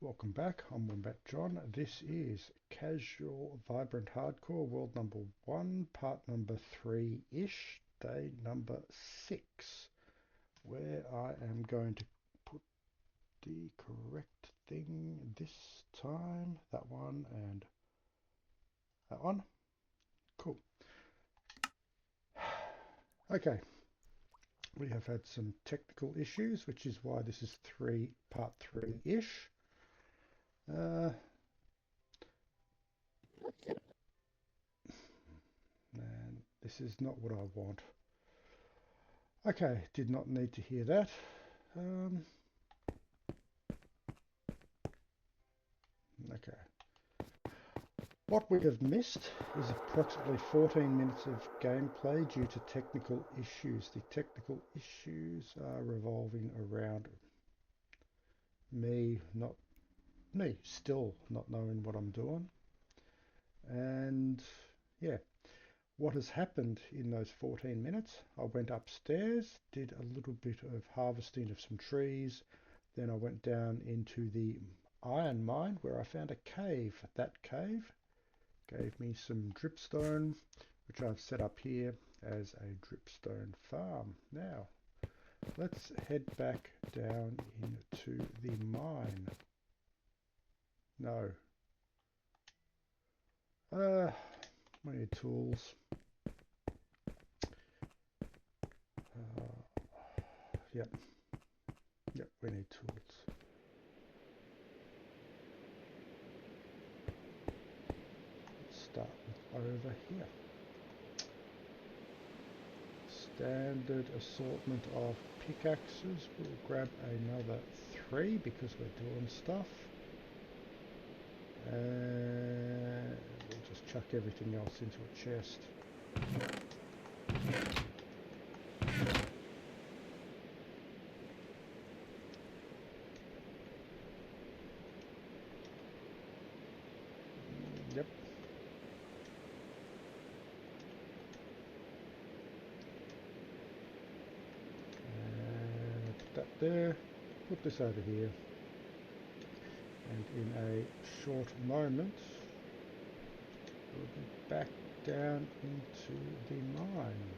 Welcome back, I'm Wombat John. This is Casual Vibrant Hardcore World number 1, part number 3-ish, day number 6, where I am going to put the correct thing this time. That one and that one. Cool. Okay, we have had some technical issues, which is why this is part 3-ish. And this is not what I want. Okay, did not need to hear that. Okay. What we have missed is approximately 14 minutes of gameplay due to technical issues. The technical issues are revolving around still not knowing what I'm doing. And yeah, what has happened in those 14 minutes, I went upstairs, did a little bit of harvesting of some trees, then I went down into the iron mine where I found a cave. That cave gave me some dripstone, which I've set up here as a dripstone farm. Now, let's head back down into the mine. No. We need tools. Yep, we need tools. Let's start with over here. Standard assortment of pickaxes. We'll grab another 3 because we're doing stuff. And we'll just chuck everything else into a chest. Yep. And put that there. Put this over here. And in a short moment, we'll be back down into the mine.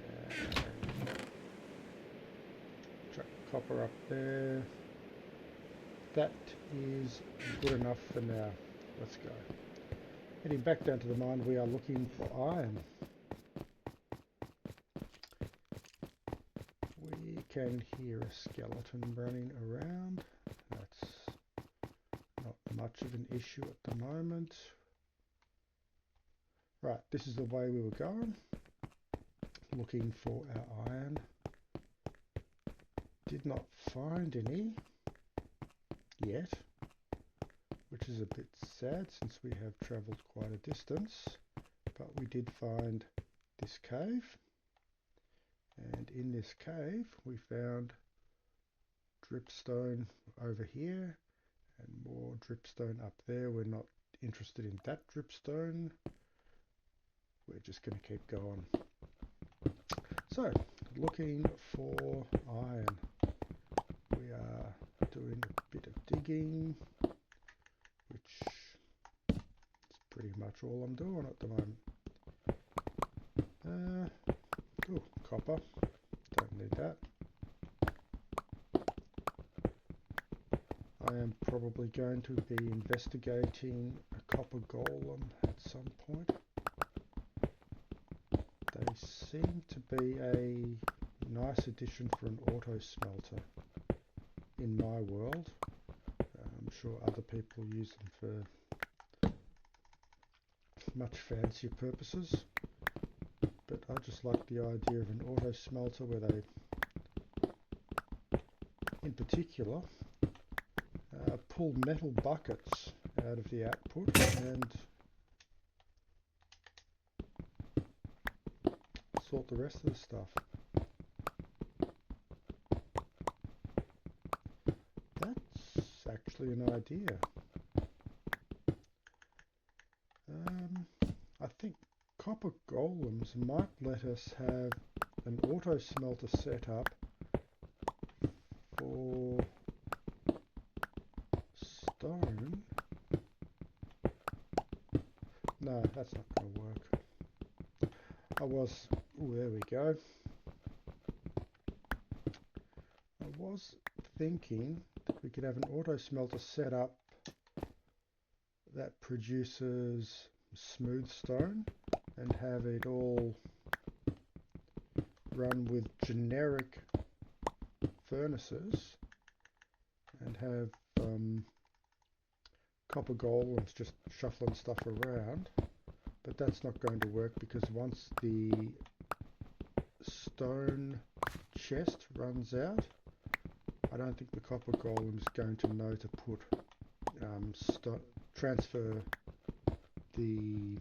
And chuck copper up there. That is good enough for now. Let's go. Heading back down to the mine, we are looking for iron. We can hear a skeleton running around. That's not much of an issue at the moment. Right, this is the way we were going. Looking for our iron. Did not find any yet, which is a bit sad since we have travelled quite a distance, but we did find this cave, and in this cave we found dripstone over here and more dripstone up there. We're not interested in that dripstone, we're just going to keep going. So, looking for iron. We are doing a bit of digging, which is pretty much all I'm doing at the moment. Oh, copper, don't need that. I am probably going to be investigating a copper golem at some point. They seem to be a nice addition for an auto smelter in my world. I'm sure other people use them for much fancier purposes, but I just like the idea of an auto smelter where they, in particular, pull metal buckets out of the output and sort the rest of the stuff. That's actually an idea. I think copper golems might let us have an auto smelter set up for stone. No, that's not going to work. There we go. I was thinking that we could have an auto smelter set up that produces smooth stone and have it all run with generic furnaces and have copper golems just shuffling stuff around, but that's not going to work because once the stone chest runs out, I don't think the copper golem is going to know to put transfer the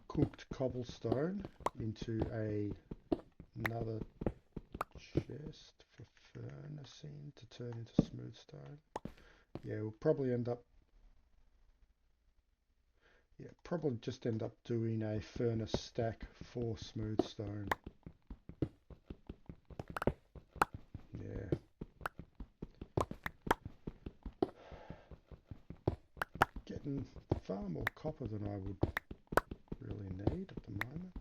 cooked cobblestone into another chest for furnacing to turn into smooth stone. Yeah, we'll probably just end up doing a furnace stack for smooth stone. Yeah. Getting far more copper than I would really need at the moment.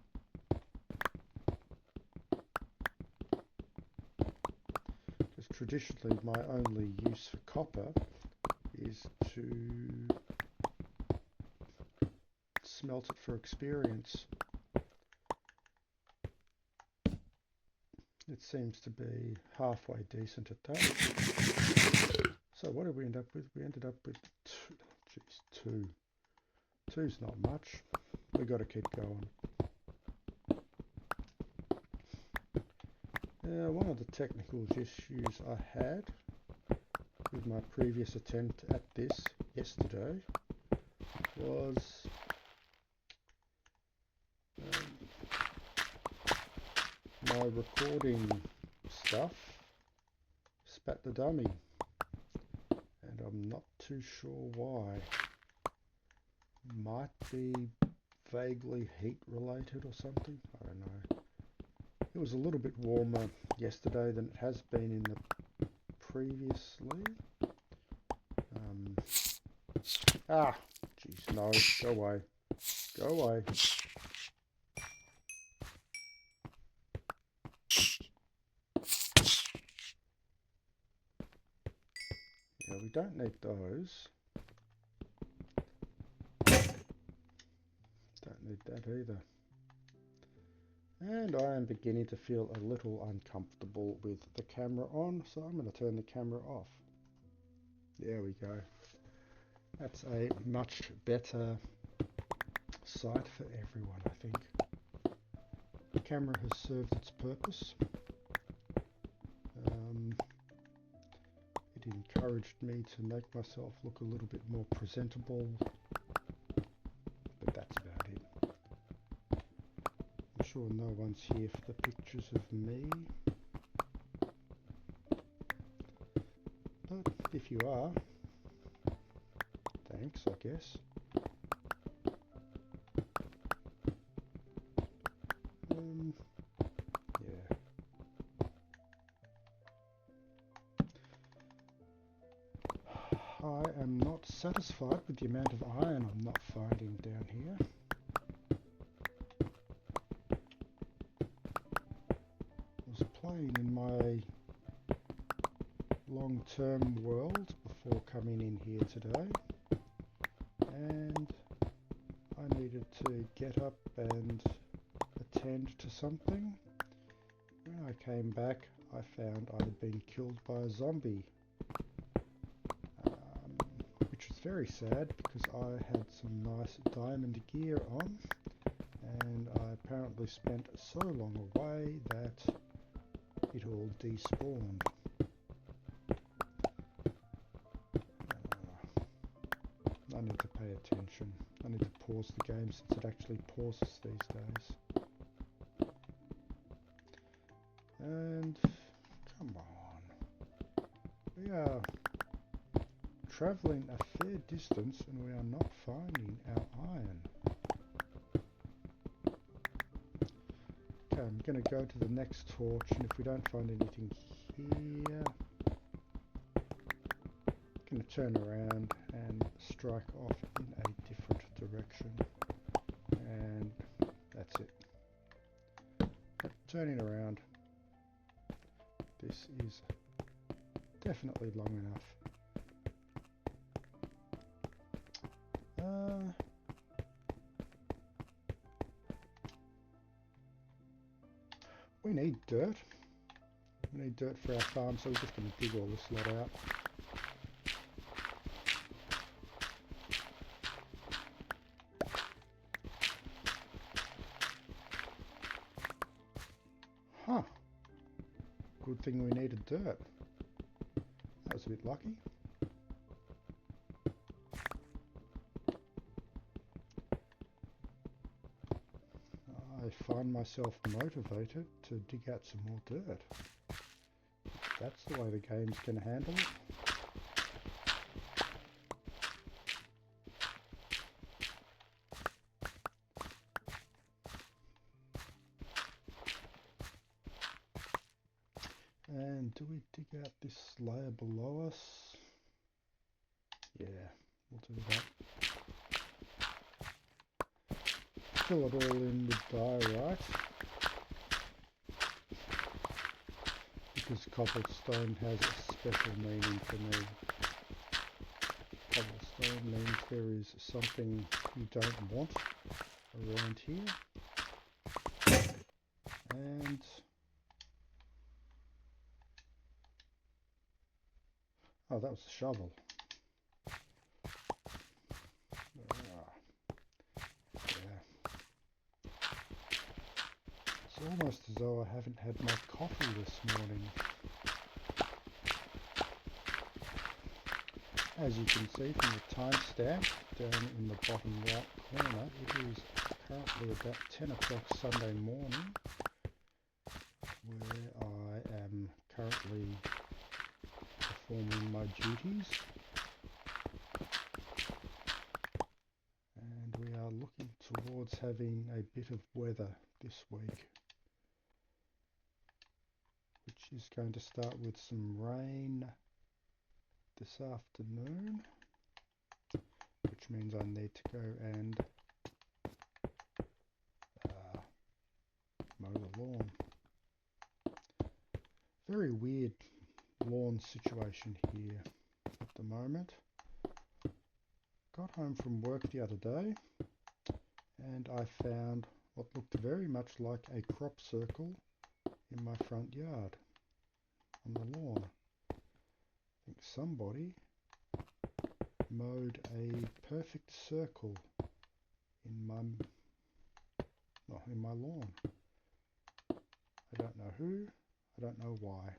Because traditionally my only use for copper is to smelt it for experience. It seems to be halfway decent at that. So what did we end up with? We ended up with two. Two's not much. We got to keep going. One of the technical issues I had with my previous attempt at this yesterday was my recording stuff spat the dummy, and I'm not too sure why. Might be vaguely heat related or something, I don't know. It was a little bit warmer yesterday than it has been in the previously. Jeez, no, go away. Go away. Yeah, we don't need those. Don't need that either. And I am beginning to feel a little uncomfortable with the camera on, so I'm going to turn the camera off. There we go. That's a much better sight for everyone, I think. The camera has served its purpose. It encouraged me to make myself look a little bit more presentable, but that's about it. I'm sure no one's here for the pictures of me, but if you are, thanks, I guess. Yeah. I am not satisfied with the amount of iron I'm not finding down here. I was playing in my long-term world before coming in here today, and I needed to get up and attend to something. When I came back, I found I had been killed by a zombie, which was very sad because I had some nice diamond gear on, and I apparently spent so long away that it all despawned. I need to pay attention. I need to pause the game since it actually pauses these days. And come on, we are travelling a fair distance and we are not finding our iron. Okay, I'm going to go to the next torch, and if we don't find anything here, I'm going to turn around and strike off in a different direction. And that's it. But turning around, this is definitely long enough. We need dirt. We need dirt for our farm, so we're just going to dig all this lot out. Huh. Good thing we needed dirt. That was a bit lucky. I find myself motivated to dig out some more dirt. That's the way the game's going to handle it. And do we dig out this layer below us? Yeah, we'll do that. Fill it all in with diorite, because cobblestone has a special meaning for me. Cobblestone means there is something you don't want around here. And oh, that was the shovel. It's almost as though I haven't had my coffee this morning. As you can see from the timestamp down in the bottom right corner, it is currently about 10 o'clock Sunday morning, where I am currently performing my duties. And we are looking towards having a bit of weather this week, which is going to start with some rain this afternoon, which means I need to go and mow the lawn. Very weird lawn situation here at the moment. Got home from work the other day and I found what looked very much like a crop circle in my front yard on the lawn. I think somebody mowed a perfect circle in my lawn. I don't know who, I don't know why.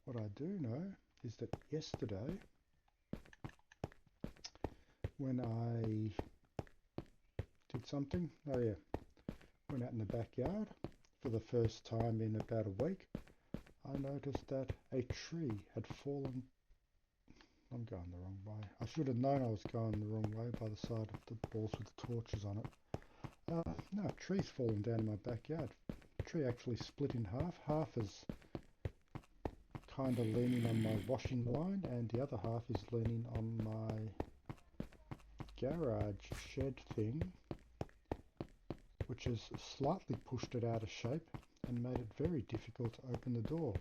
What I do know is that yesterday, when I did something, went out in the backyard for the first time in about a week, I noticed that a tree had fallen. I'm going the wrong way. I should have known I was going the wrong way by the side of the balls with the torches on it. No, a tree's fallen down in my backyard. The tree actually split in half. Half is kind of leaning on my washing line and the other half is leaning on my garage shed thing, which has slightly pushed it out of shape and made it very difficult to open the door.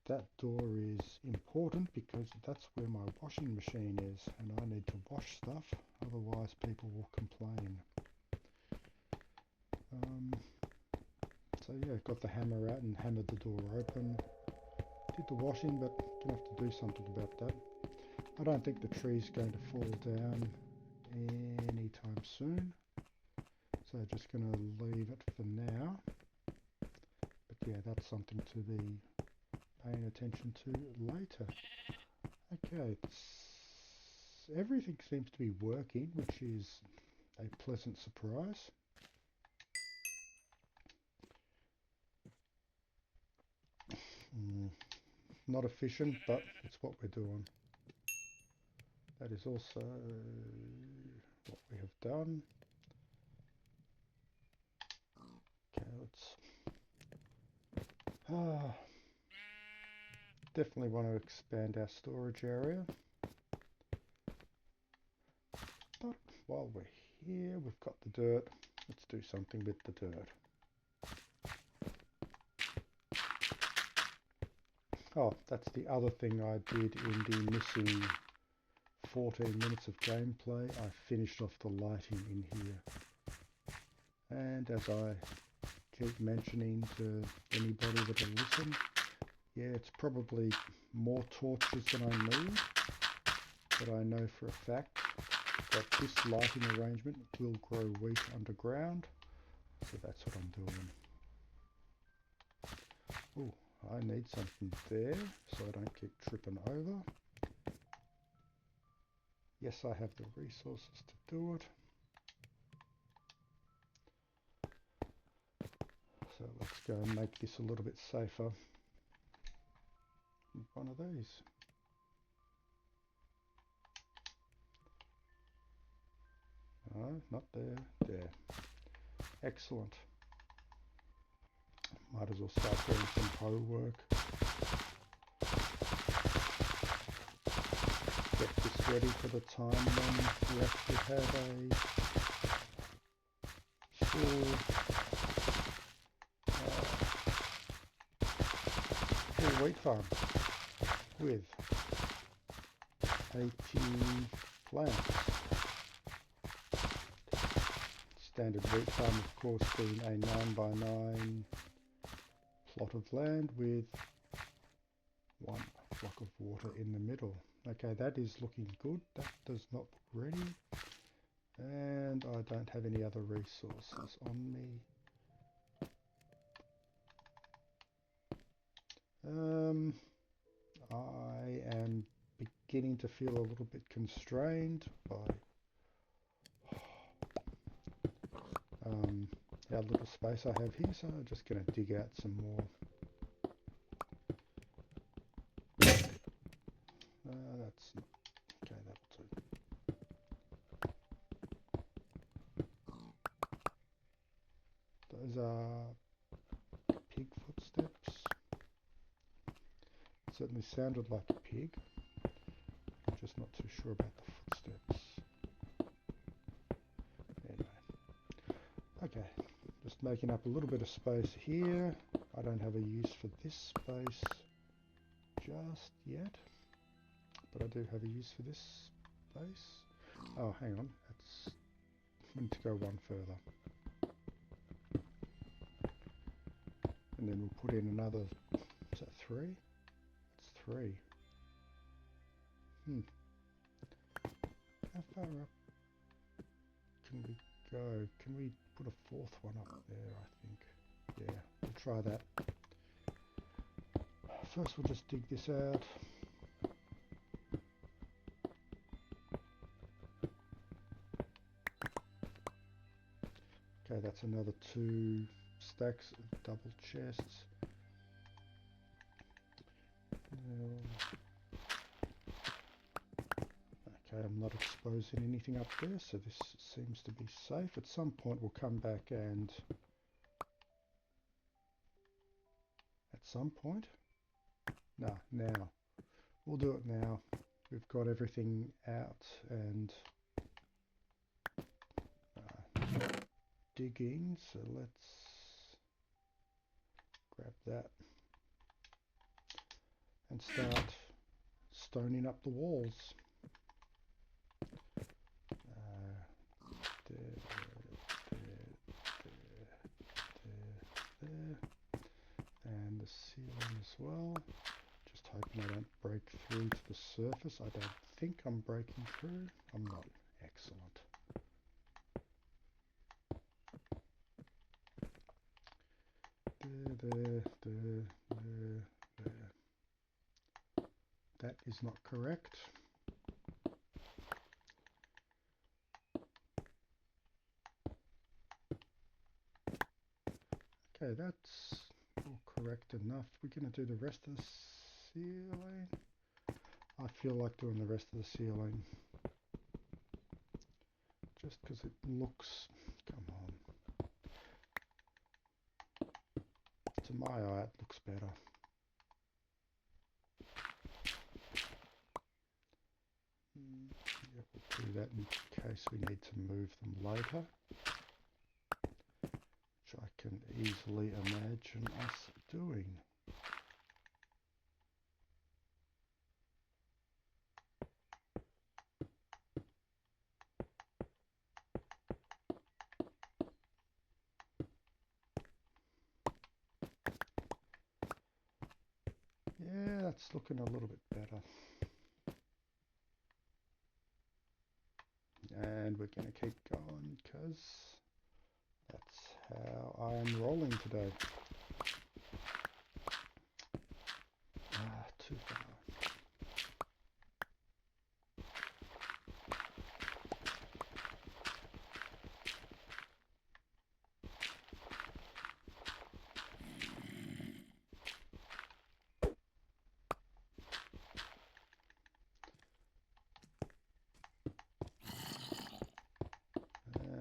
That door is important because that's where my washing machine is and I need to wash stuff, otherwise people will complain. So yeah, got the hammer out and hammered the door open. Did the washing, but gonna have to do something about that. I don't think the tree's going to fall down anytime soon, so just gonna leave it for now. But yeah, that's something to be paying attention to later. Okay, everything seems to be working, which is a pleasant surprise. Not efficient, but it's what we're doing. That is also what we have done. Ah, definitely want to expand our storage area. But while we're here, we've got the dirt. Let's do something with the dirt. Oh, that's the other thing I did in the missing 14 minutes of gameplay. I finished off the lighting in here. And as I keep mentioning to anybody that will listen, yeah, it's probably more torches than I need, but I know for a fact that this lighting arrangement will grow wheat underground, so that's what I'm doing. Oh, I need something there so I don't keep tripping over. Yes, I have the resources to do it. So let's go and make this a little bit safer. One of these. No, not there. There. Excellent. Might as well start doing some hoe work. Get this ready for the time when we actually have a full wheat farm with 80 plants. Standard wheat farm, of course, being a 9x9 plot of land with one block of water in the middle. Okay, that is looking good. That does not look ready. And I don't have any other resources on me. I am beginning to feel a little bit constrained by how little space I have here, so I'm just going to dig out some more. That's not, okay, that'll do. Those are pig footsteps. Certainly sounded like a pig. I'm just not too sure about the footsteps. Anyway. Okay, just making up a little bit of space here. I don't have a use for this space just yet, but I do have a use for this space. Oh, hang on, that's meant to go one further. And then we'll put in another, is that 3? It's 3. How far up can we go? Can we put a 4th one up there, I think? Yeah, we'll try that. First we'll just dig this out. Okay, that's another 2 stacks of double chests. Okay, I'm not exposing anything up there, so this seems to be safe. At some point we'll come back and... At some point? No, now. We'll do it now. We've got everything out and digging, so let's grab that and start stoning up the walls. There, and the ceiling as well. Just hoping I don't break through to the surface. I don't think I'm breaking through. I'm not. Excellent. There. That is not correct. Okay, that's all correct enough. We're going to do the rest of the ceiling. I feel like doing the rest of the ceiling. Just because it looks... Come on. It's to my eye, it looks better. Yeah, we'll do that in case we need to move them later, which I can easily imagine us doing. Yeah, that's looking a little bit better. And we're going to keep going because that's how I am rolling today. Too far.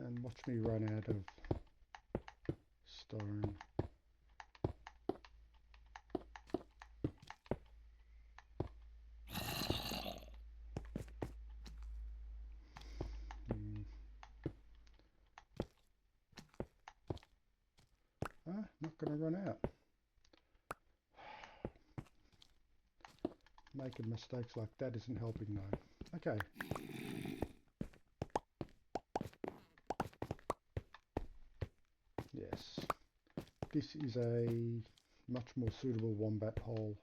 And watch me run out of stone. Not going to run out. Making mistakes like that isn't helping though. Okay. Yes. This is a much more suitable wombat hole.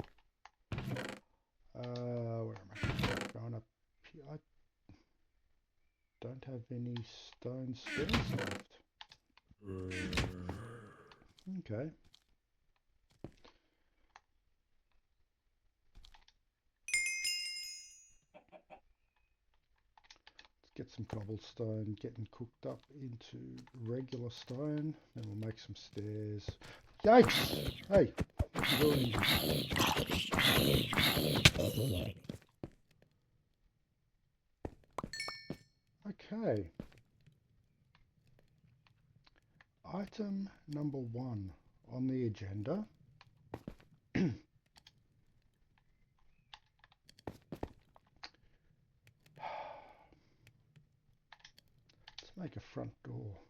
Where am I going up here? I don't have any stone stairs left. Okay. Let's get some cobblestone getting cooked up into regular stone. Then we'll make some stairs. Yikes! Hey, what are you doing? Okay. Item number 1 on the agenda. Let's make a front door.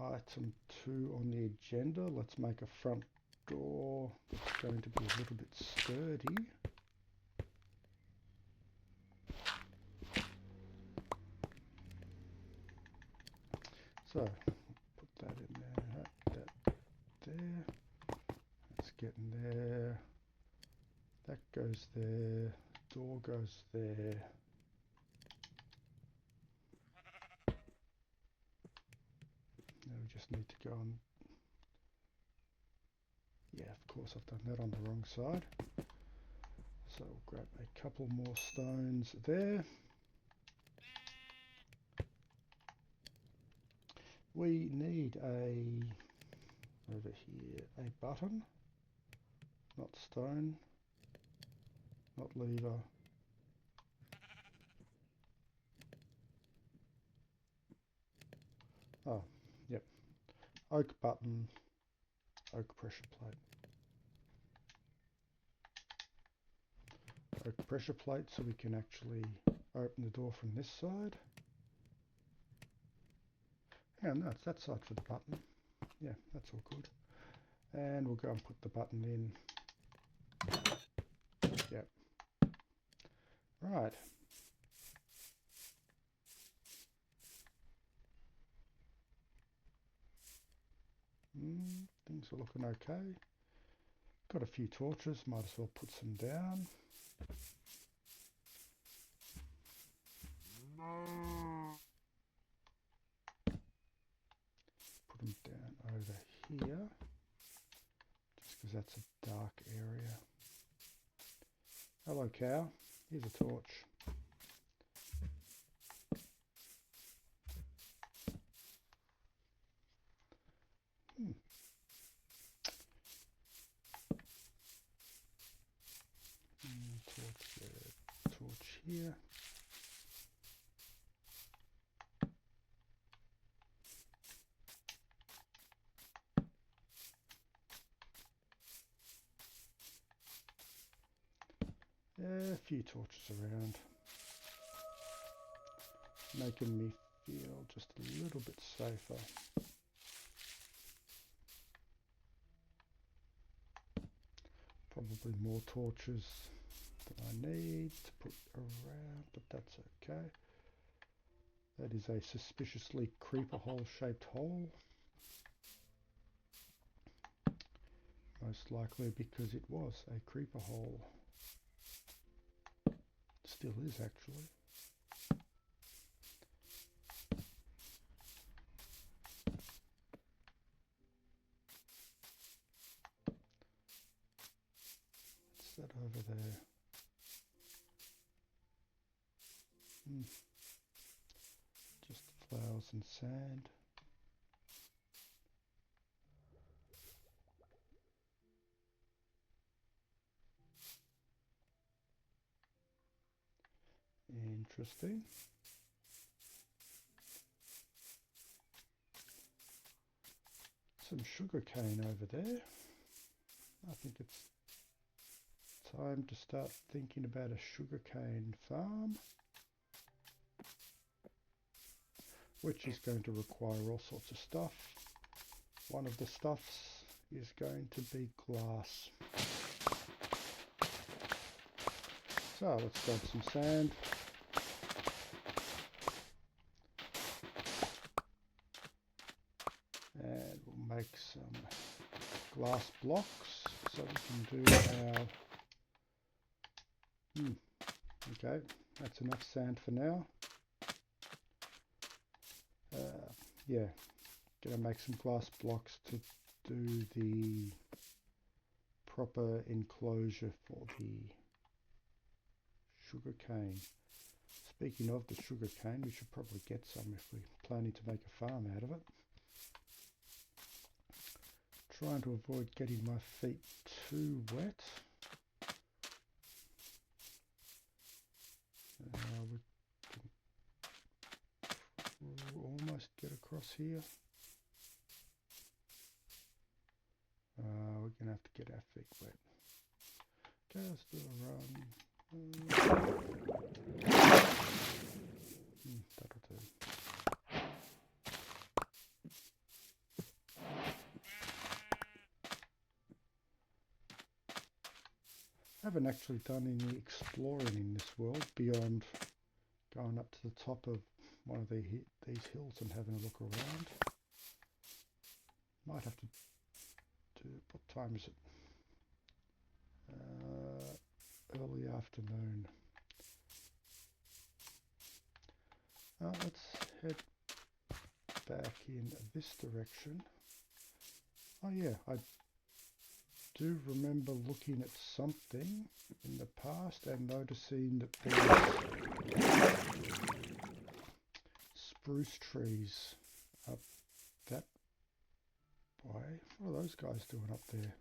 Item 2 on the agenda. Let's make a front door that's going to be a little bit sturdy. So, put that in there, that there. Let's get in there. That goes there. Door goes there. Now we just need to go on. Yeah, of course I've done that on the wrong side. So we'll grab a couple more stones there. We need over here, a button, not stone, not lever. Oh, yep, oak button, oak pressure plate. Oak pressure plate so we can actually open the door from this side. Yeah, no, it's that side for the button. Yeah, that's all good. And we'll go and put the button in. Yep. Right. Things are looking okay. Got a few torches, might as well put some down. Put them down over here, just because that's a dark area. Hello cow, here's a torch. Torch there, torch here. A few torches around, making me feel just a little bit safer. Probably more torches than I need to put around, but that's okay. That is a suspiciously creeper hole shaped hole. Most likely because it was a creeper hole. Still is actually. What's that over there? Just flowers and sand. Interesting. Some sugar cane over there. I think it's time to start thinking about a sugarcane farm, which is going to require all sorts of stuff. One of the stuffs is going to be glass. So let's grab some sand. And we'll make some glass blocks so we can do our... Okay, that's enough sand for now. Yeah, gonna make some glass blocks to do the proper enclosure for the sugar cane. Speaking of the sugar cane, we should probably get some if we're planning to make a farm out of it. Trying to avoid getting my feet too wet. We can almost get across here. We're going to have to get our feet wet. Okay, let's do a run. That'll do. I haven't actually done any exploring in this world beyond going up to the top of one of these hills and having a look around. Might have to do, what time is it? Early afternoon. Let's head back in this direction. Oh yeah, I do remember looking at something in the past and noticing that there's spruce trees up that way. What are those guys doing up there?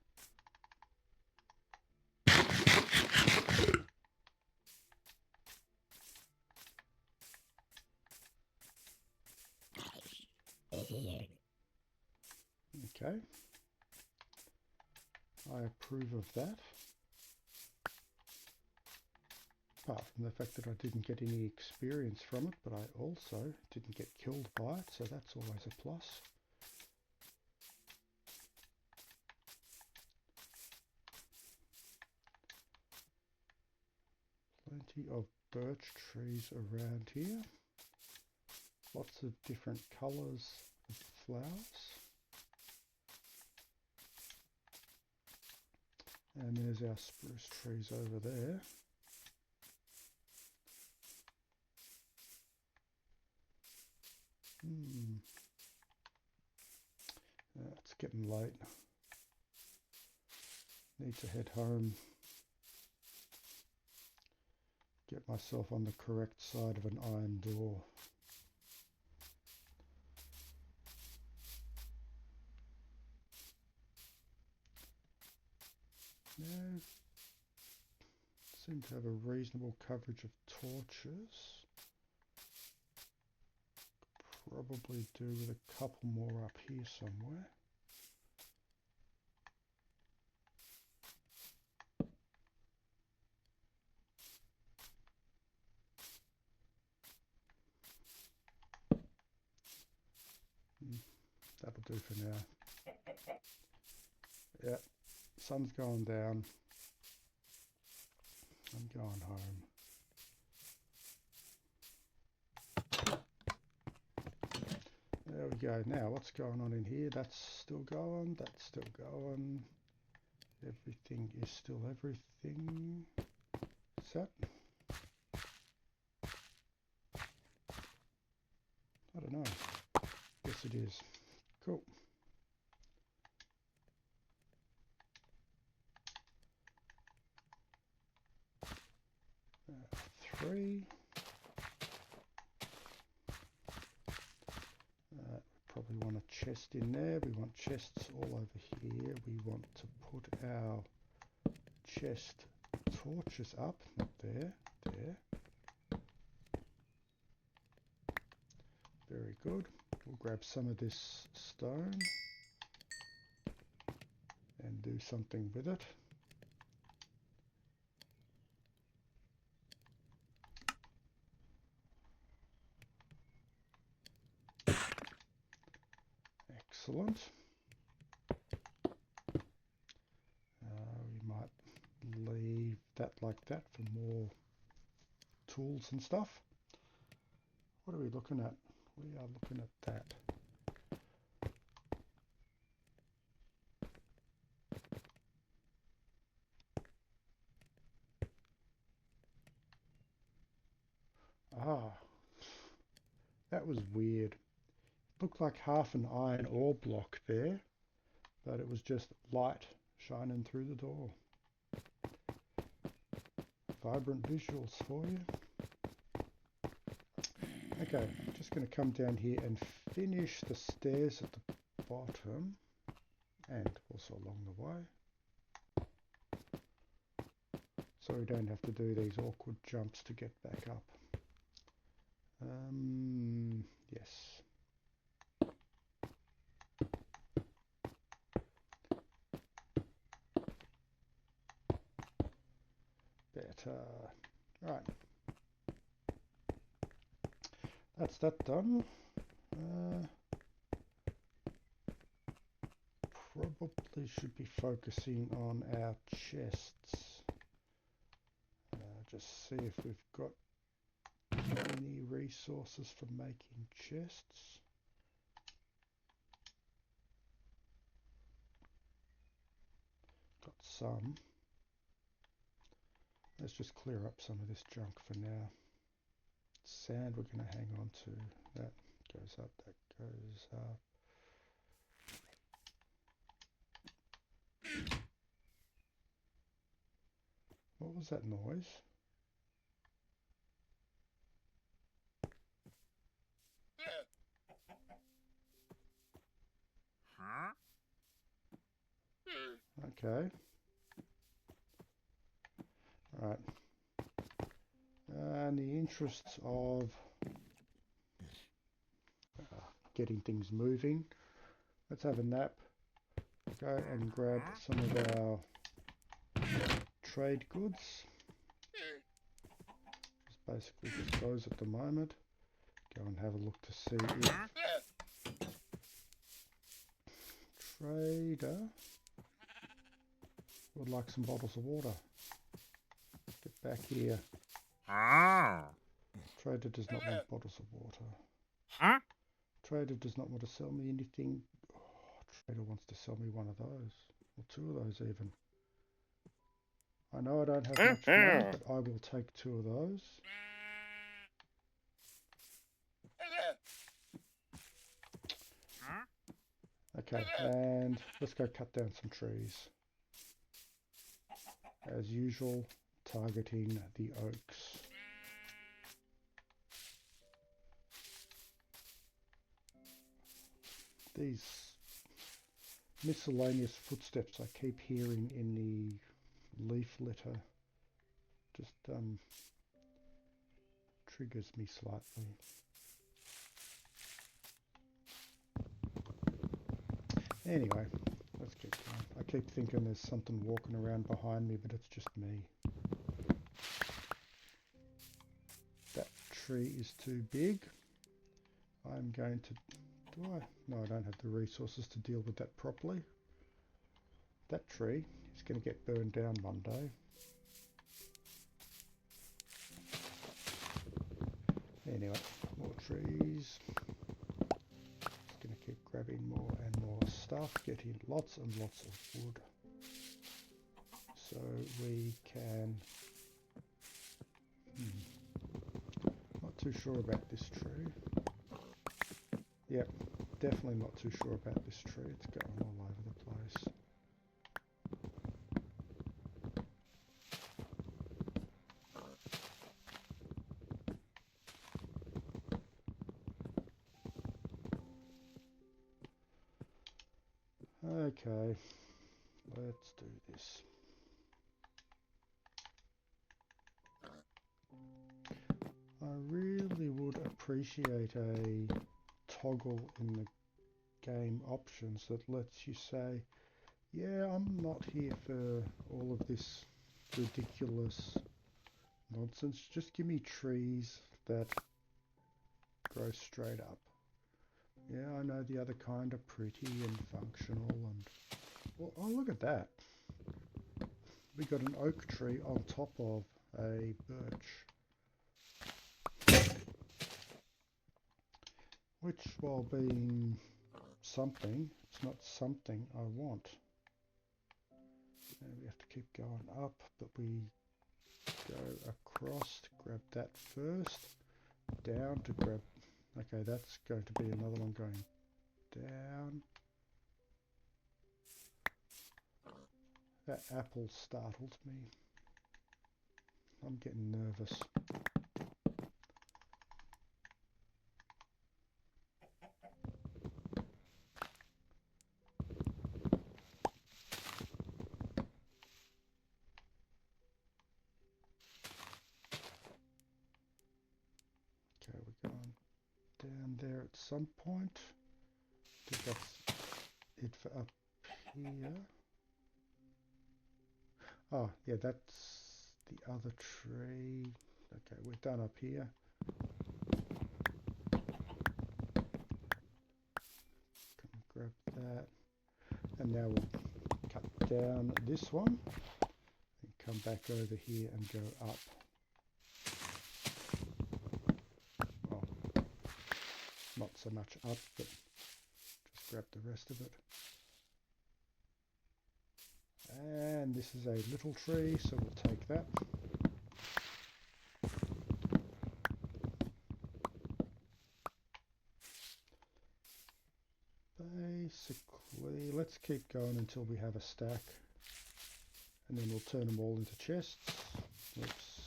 Okay. I approve of that. Apart from the fact that I didn't get any experience from it, but I also didn't get killed by it, so that's always a plus. Plenty of birch trees around here. Lots of different colours of flowers. And there's our spruce trees over there. It's getting late. Need to head home. Get myself on the correct side of an iron door. Yeah, seem to have a reasonable coverage of torches. Probably do with a couple more up here somewhere. that'll do for now. Yeah, sun's going down. I'm going home. There we go. Now, what's going on in here? That's still going. That's still going. Everything is still everything. Set. I don't know. Yes, it is. Cool. Three. Probably want a chest in there. We want chests all over here. We want to put our chest torches up. Not there. There. Very good. We'll grab some of this stone and do something with it. Excellent. We might leave that like that for more tools and stuff. What are we looking at? We are looking at that. Ah, that was weird. Looked like half an iron ore block there, but it was just light shining through the door. Vibrant visuals for you. Okay, just going to come down here and finish the stairs at the bottom and also along the way, so we don't have to do these awkward jumps to get back up. Yes. Better. Right. That's that done. Probably should be focusing on our chests. Just see if we've got any resources for making chests. Got some. Let's just clear up some of this junk for now. Sand we're going to hang on to. That goes up, that goes up. What was that noise? Okay. Right. In the interests of getting things moving, let's have a nap. Go and grab some of our trade goods. Just basically just those at the moment. Go and have a look to see if trader would like some bottles of water. Get back here. Trader does not want bottles of water. Trader does not want to sell me anything. Oh, trader wants to sell me one of those, or two of those even. I know I don't have much money, but I will take two of those. Okay, and let's go cut down some trees. As usual, targeting the oaks. These miscellaneous footsteps I keep hearing in the leaf litter just triggers me slightly. Anyway, let's keep going. I keep thinking there's something walking around behind me, but it's just me. That tree is too big. I'm going to Do I? No, I don't have the resources to deal with that properly. That tree is going to get burned down one day. Anyway, more trees. Just going to keep grabbing more and more stuff, getting lots and lots of wood. So we can... Not too sure about this tree. Yep, definitely not too sure about this tree. It's going all over the place. Okay, let's do this. I really would appreciate a toggle in the game options that lets you say, yeah, I'm not here for all of this ridiculous nonsense. Just give me trees that grow straight up. Yeah, I know the other kind are pretty and functional and... Well, oh, look at that. We got an oak tree on top of a birch. Which, while being something, it's not something I want. And we have to keep going up, but we go across to grab that first. Down to grab... Okay, that's going to be another one going down. That apple startled me. I'm getting nervous. Okay, we're going down there at some point. I think that's it for up here. Oh, yeah, that's the other tree. Okay, we're done up here. Come grab that. And now we'll cut down this one and come back over here and go up. Well, not so much up, but just grab the rest of it. And this is a little tree, so we'll take that. Basically, let's keep going until we have a stack, and then we'll turn them all into chests. Oops.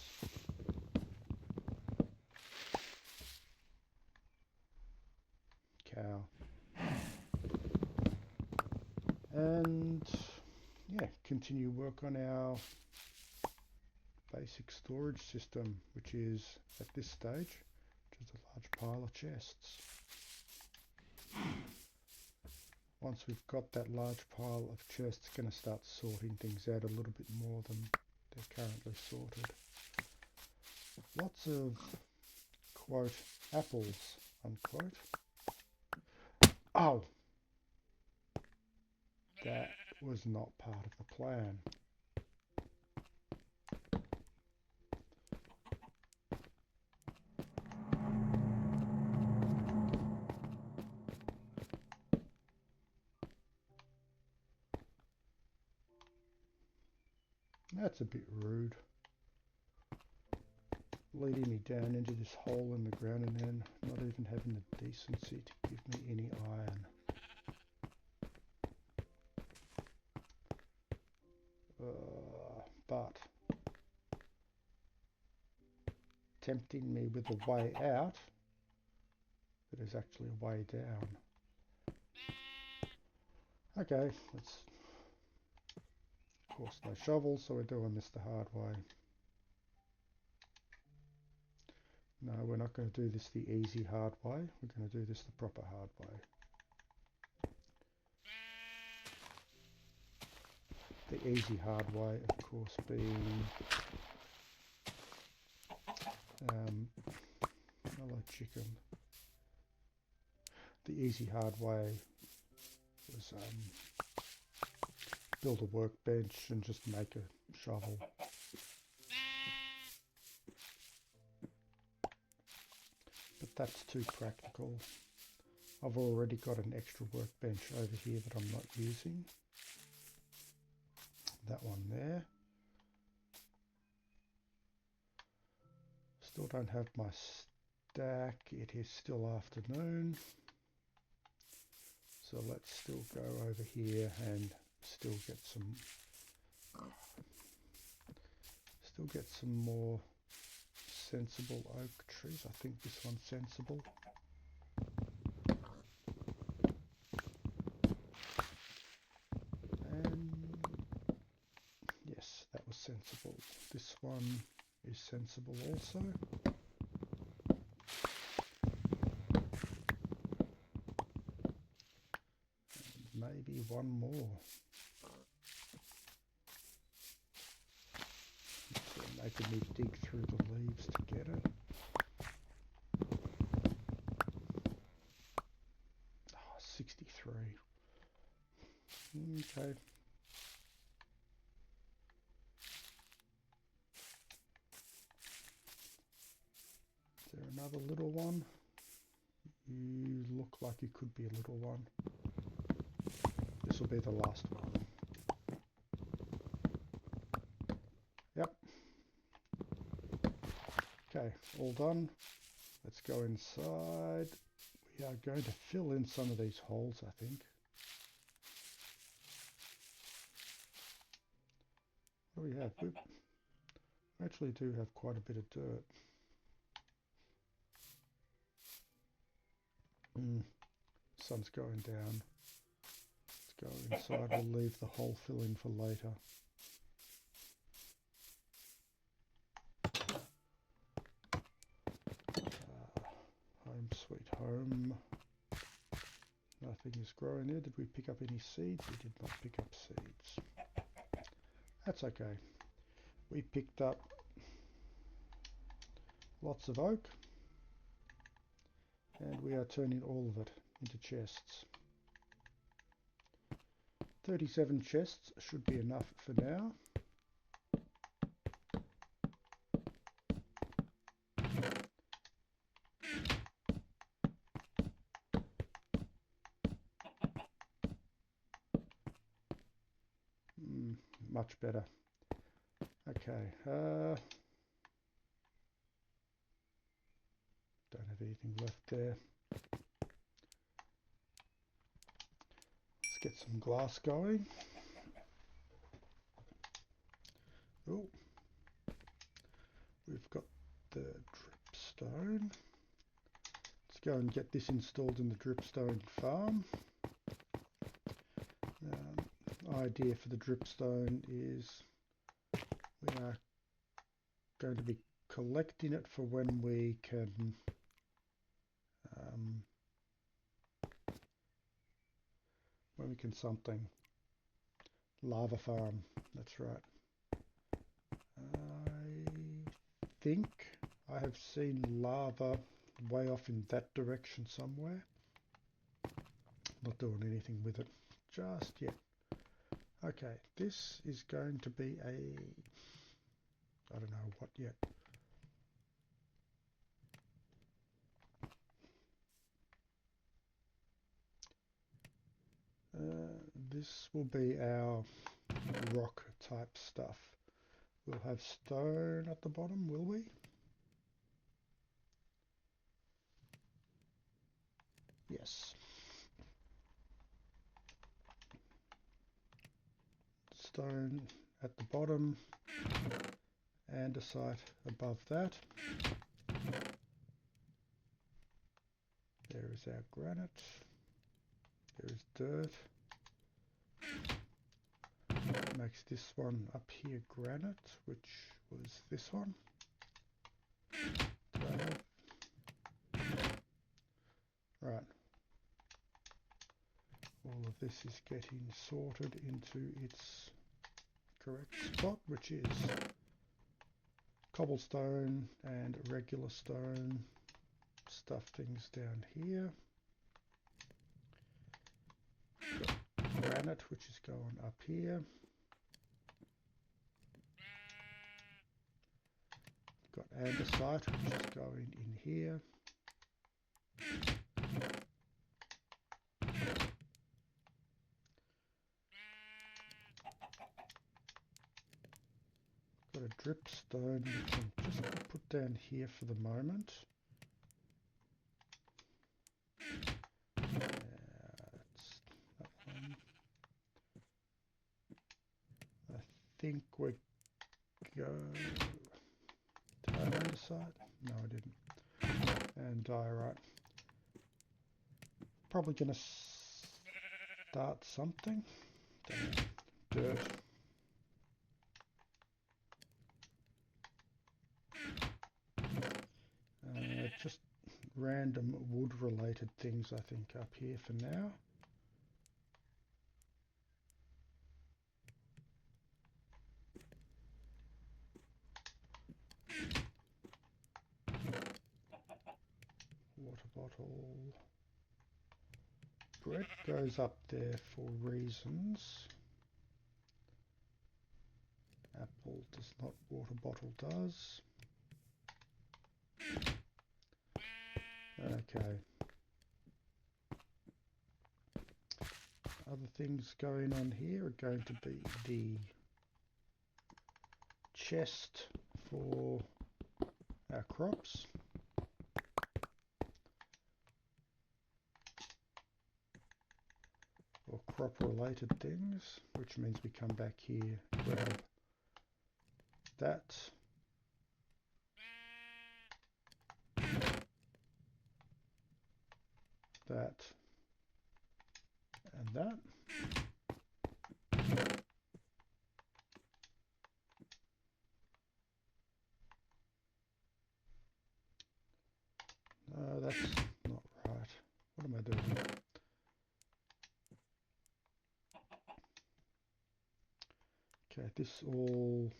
Cow. And yeah, continue work on our basic storage system, which is at this stage, which is a large pile of chests. Once we've got that large pile of chests, it's going to start sorting things out a little bit more than they're currently sorted. Lots of, quote, apples, unquote. Oh! That was not part of the plan. That's a bit rude. Leading me down into this hole in the ground and then not even having the decency to give me any iron. But tempting me with a way out that is actually a way down. Okay, let's... Of course, no shovels, so we're doing this the hard way. No, we're not going to do this the easy hard way. We're going to do this the proper hard way. The easy hard way, of course, being... I like chicken. the easy hard way was build a workbench and just make a shovel. But that's too practical. I've already got an extra workbench over here that I'm not using. That one there. Still don't have my stack. It is still afternoon. So let's still go over here and still get some more sensible oak trees. I think this one's sensible. And yes, that was sensible. This one is sensible also. And maybe one more. It's making me dig through the leaves to get it. Oh, 63. Okay. Is there another little one? You look like you could be a little one. This will be the last one. Yep. Okay, all done. Let's go inside. We are going to fill in some of these holes, I think. What do we have? We actually do have quite a bit of dirt. Sun's going down. Let's go inside. We'll leave the hole fill in for later. Home sweet home. Nothing is growing there. Did we pick up any seeds? We did not pick up seeds. That's okay. We picked up lots of oak, and we are turning all of it into chests. 37 chests should be enough for now. Much better. Okay. Don't have anything left there. Let's get some glass going. Oh, we've got the dripstone. Let's go and get this installed in the dripstone farm. Idea for the dripstone is we are going to be collecting it for when we can something. Lava farm, that's right. I think I have seen lava way off in that direction somewhere. Not doing anything with it just yet. Okay, this is going to be a, I don't know what yet. This will be our rock type stuff. We'll have stone at the bottom, will we? Yes. Stone at the bottom and a site above that. There is our granite. There is dirt. That makes this one up here granite, which was this one. Right. All of this is getting sorted into its correct spot, which is cobblestone and regular stone. Stuff things down here. granite, which is going up here. Got andesite, which is going in here. Got a dripstone, which I'm just going to put down here for the moment. That's that one. I think we're going... Did I andesite? No, I didn't. And diorite. Probably going to start something. Dirt. Just random wood related things I think up here for now. Water bottle. Bread goes up there for reasons. Apple does not, water bottle does. Okay. Other things going on here are going to be the chest for our crops. Or crop related things, which means we come back here, grab that. That and that. No, that's not right. What am I doing? Okay, this all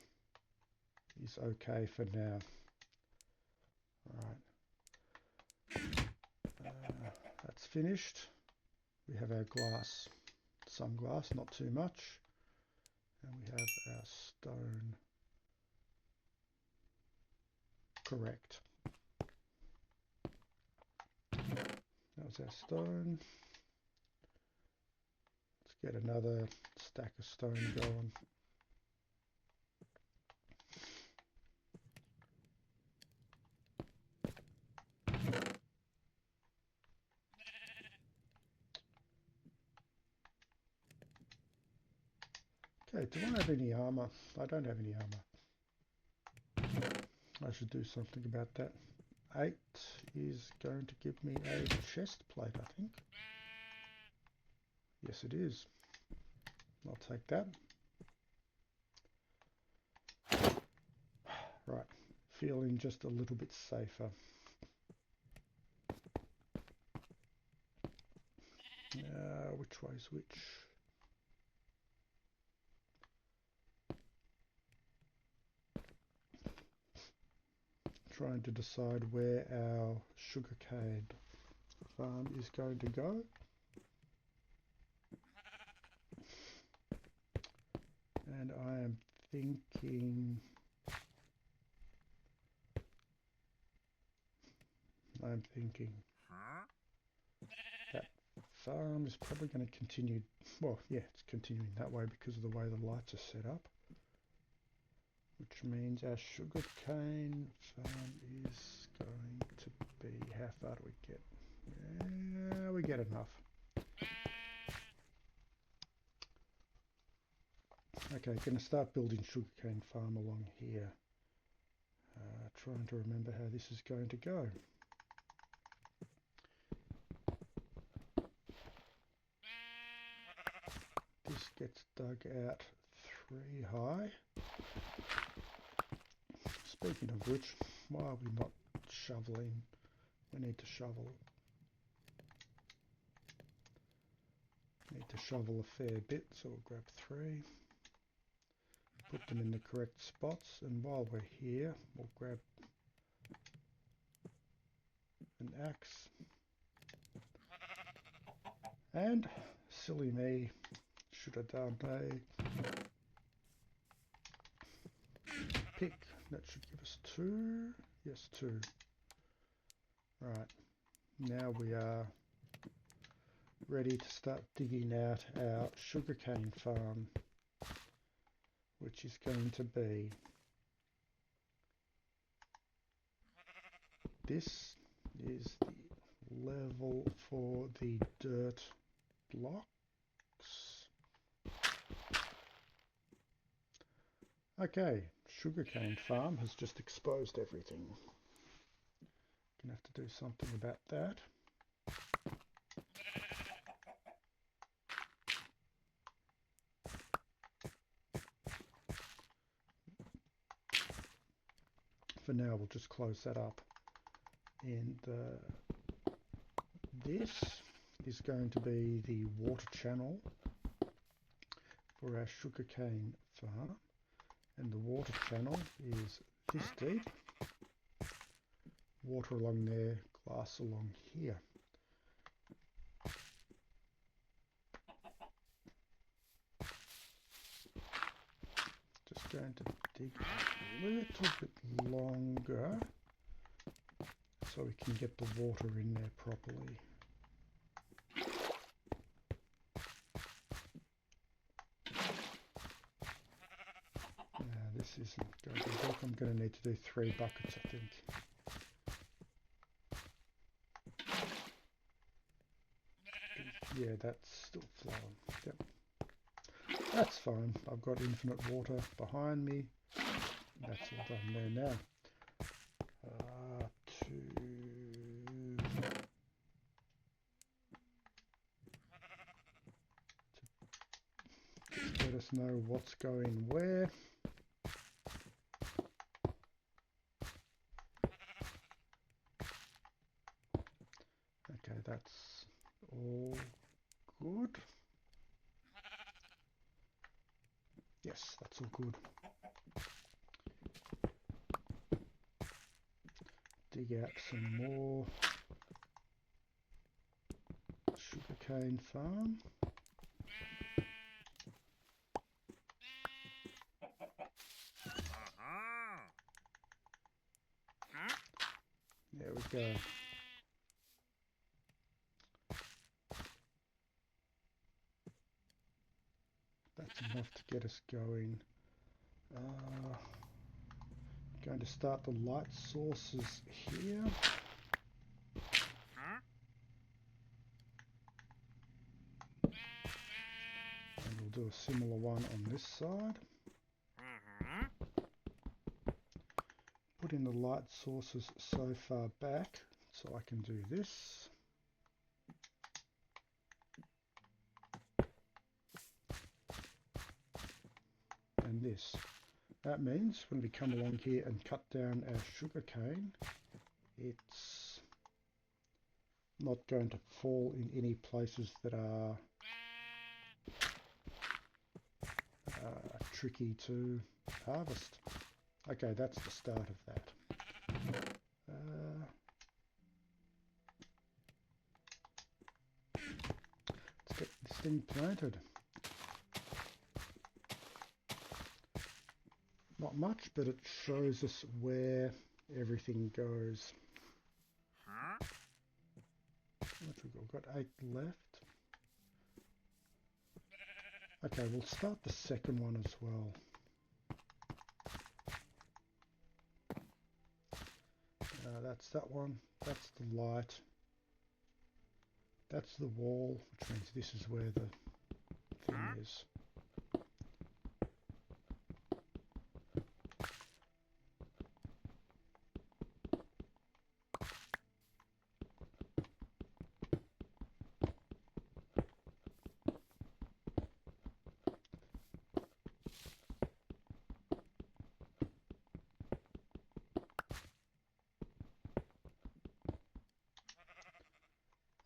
is okay for now. Alright. That's finished. We have our glass, some glass, not too much. And we have our stone. Correct. That was our stone. Let's get another stack of stone going. Okay, do I have any armor? I don't have any armor. I should do something about that. 8 is going to give me a chest plate, I think. Yes, it is. I'll take that. Right, feeling just a little bit safer. Which way's which? Trying to decide where our sugarcane farm is going to go. And I am thinking that farm is probably going to continue. Well, yeah, it's continuing that way because of the way the lights are set up. Which means our sugarcane farm is going to be, how far do we get? Yeah, we get enough. Okay, going to start building sugarcane farm along here. Trying to remember how this is going to go. This gets dug out 3 high. Speaking of which, why are we not shoveling? We need to shovel. Need to shovel a fair bit, so we'll grab 3. Put them in the correct spots, and while we're here, we'll grab an axe. And, silly me, should have done a pick. That should give us 2. Yes, 2. Right, now we are ready to start digging out our sugarcane farm, which is going to be this is the level for the dirt blocks. Okay, sugarcane farm has just exposed everything. Gonna have to do something about that. For now, we'll just close that up. And this is going to be the water channel for our sugarcane farm. And the water channel is this deep. Water along there, glass along here. Just going to dig a little bit longer so we can get the water in there properly. This isn't going to work. I'm going to need to do 3 buckets, I think. Yeah, that's still flowing. Yep. That's fine. I've got infinite water behind me. That's all done there now. Just let us know what's going where. Okay, that's all good. Yes, that's all good. Dig out some more sugarcane farm. There we go. That's enough to get us going. Going to start the light sources here. And we'll do a similar one on this side. Put in the light sources so far back so I can do this. And this. That means when we come along here and cut down our sugarcane, it's not going to fall in any places that are tricky to harvest. Okay, that's the start of that. Let's get this thing planted. Not much, but it shows us where everything goes. We've got 8 left. Okay, we'll start the second one as well. That's that one. That's the light. That's the wall, which means this is where the thing is.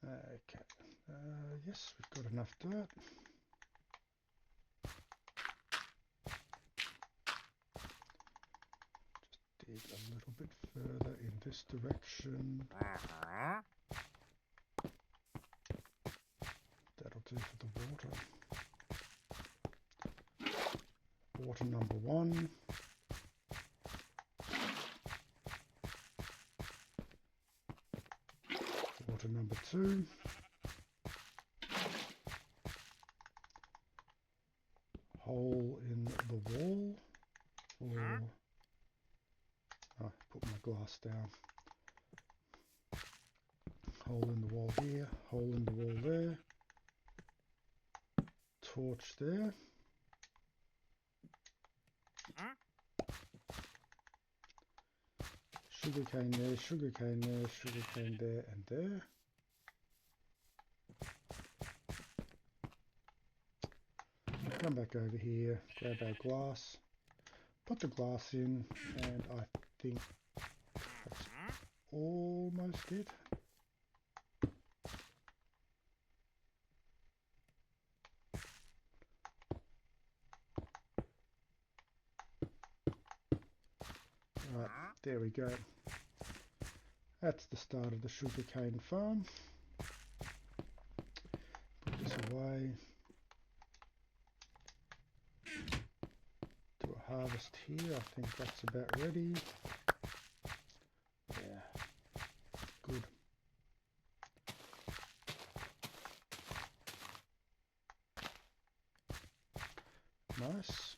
Okay, yes, we've got enough dirt. Just dig a little bit further in this direction. That'll do for the water. quarter number 1, quarter number 2, hole in the wall, or put my glass down, hole in the wall here, hole in the wall there, torch there, sugarcane there, sugarcane there, sugarcane there and there. Come back over here, grab our glass, put the glass in, and I think that's almost it. Right, there we go. That's the start of the sugarcane farm. Put this away. Do a harvest here. I think that's about ready. Yeah, good. Nice.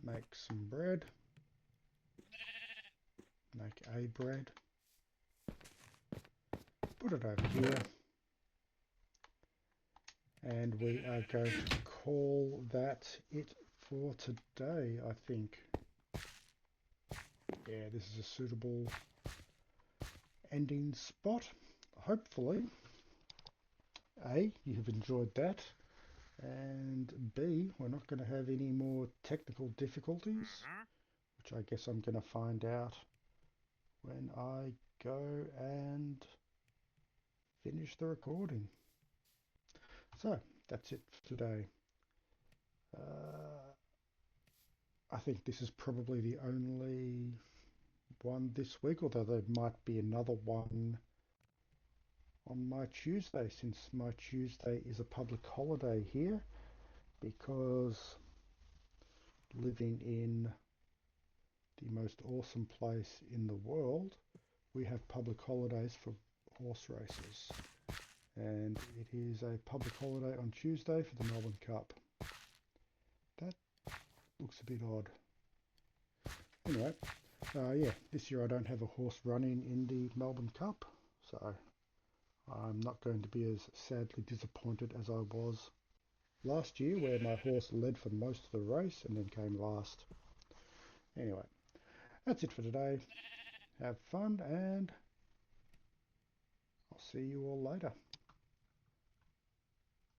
Make some bread. Make a bread. Put it over here. And we are going to call that it for today, I think. Yeah, this is a suitable ending spot. Hopefully, A, you have enjoyed that, and B, we're not going to have any more technical difficulties, which I guess I'm going to find out when I go and finish the recording. So, that's it for today. I think this is probably the only one this week, although there might be another one on my Tuesday, since my Tuesday is a public holiday here, because living in the most awesome place in the world, we have public holidays for horse races, and it is a public holiday on Tuesday for the Melbourne Cup. That looks a bit odd. Anyway, yeah, this year I don't have a horse running in the Melbourne Cup, so I'm not going to be as sadly disappointed as I was last year, where my horse led for most of the race and then came last. Anyway, that's it for today. Have fun, and I'll see you all later.